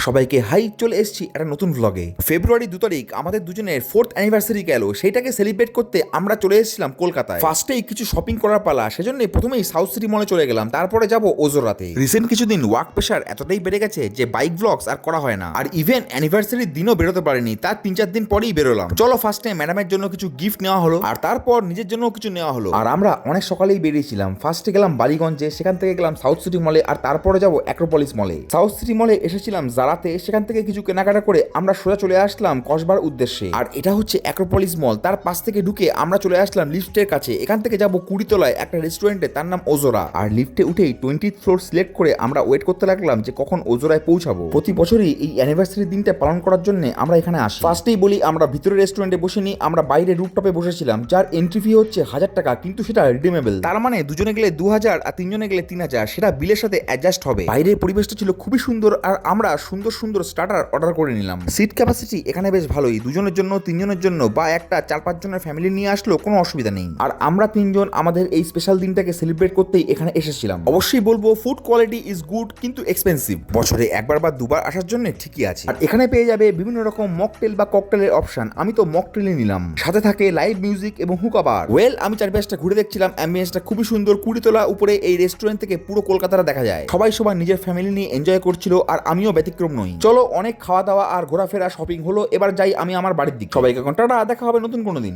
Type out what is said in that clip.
সবাইকে হাই, চলে এসেছি একটা নতুন ভ্লগে। ফেব্রুয়ারি 2 তারিখ আমাদের দুজনের 4th অ্যানিভার্সারি গেল। সেইটাকে সেলিব্রেট করতে আমরা চলে এসেছিলাম কলকাতায়। ফার্স্টেই কিছু শপিং করার পালা, সেজন্য প্রথমেই সাউথ সিটি মলে চলে গেলাম, তারপরে যাব ওজোরাতে। রিসেন্ট কিছুদিন ওয়ার্ক প্রেশার এতটাই বেড়ে গেছে যে বাইক ব্লগস আর করা হয় না, আর ইভেন অ্যানিভার্সারির দিনও বেরোতে পারিনি, তার 3-4 দিন পরেই বেরোলাম। চলো ফার্স্টে ম্যাডামের জন্য কিছু গিফট নেওয়া হলো, আর তারপর নিজের জন্য কিছু নেওয়া হলো। আর আমরা অনেক সকালেই বেরিয়েছিলাম। ফার্স্টে গেলাম বালিগঞ্জে, সেখান থেকে গেলাম সাউথ সিটি মলে, আর তারপরে যাব অ্যাক্রোপলিস মলে। সাউথ সিটি মলে এসেছিলাম জারাতে, সেখান থেকে কিছু কেনাকাটা করে আমরা সোজা চলে আসলাম কসবার উদ্দেশ্যে। আর এটা হচ্ছে অ্যাক্রোপলিস মল, তার পাশ থেকে ঢুকে আমরা চলে আসলাম লিফটের কাছে। এখান থেকে যাব 20 তলায় একটা রেস্টুরেন্টে, তার নাম ওজোরা। আর লিফটে উঠেই 20th ফ্লোর সিলেক্ট করে আমরা ওয়েট করতে লাগলাম যে কখন ওজোরায় পৌঁছাবো। প্রতি বছরই এই অ্যানিভার্সারি দিনটা পালন করার জন্য আমরা এখানে আসি। ফার্স্টেই বলি, আমরা ভিতরে রেস্টুরেন্টে বসিনি, আমরা বাইরে রুফটপে বসেছিলাম, যার এন্ট্রি ফি হচ্ছে 1000 টাকা, কিন্তু সেটা রিডিমেবল। তার মানে দুজনে গেলে 2000 আর তিনজনে গেলে 3000, সেটা বিলের সাথে অ্যাডজাস্ট হবে। বাইরের পরিবেশটা ছিল খুবই সুন্দর, আর আমরা সুন্দর সুন্দর স্টার্টার অর্ডার করে নিলাম। সিট ক্যাপাসিটি এখানে বেশ ভালোই, দুজনের জন্য, তিনজনের জন্য, বা একটা 4-5 জনের ফ্যামিলি নিয়ে আসলেও কোনো অসুবিধা নেই। আর আমরা তিনজন আমাদের এই স্পেশাল দিনটাকে সেলিব্রেট করতেই এখানে এসেছিলাম। অবশ্যই বলবো ফুড কোয়ালিটি ইজ গুড, কিন্তু এক্সপেন্সিভ। বছরে একবার বা দুবার আসার জন্য ঠিকই আছে। আর এখানে পেয়ে যাবে বিভিন্ন রকম মকটেল বা ককটেলের অপশন। আমি তো মকটেলই নিলাম, সাথে থাকে লাইভ মিউজিক এবং হুকা বার। ওয়েল, আমি চারপাশটা ঘুরে দেখছিলাম, অ্যাম্বিয়েন্সটা খুবই সুন্দর। 20 তলা উপরে এই রেস্টুরেন্ট থেকে পুরো কলকাতাটা দেখা যায়। সবাই সবার নিজের ফ্যামিলি নিয়ে এনজয় করছিল, আর আমিও ব্যতিক্রম নই। চলো, অনেক খাওয়া দাওয়া আর ঘোরাফেরা শপিং হলো, এবার যাই আমি আমার বাড়ির দিকে। সবাইকে টাটা, দেখা হবে নতুন কোনো দিন।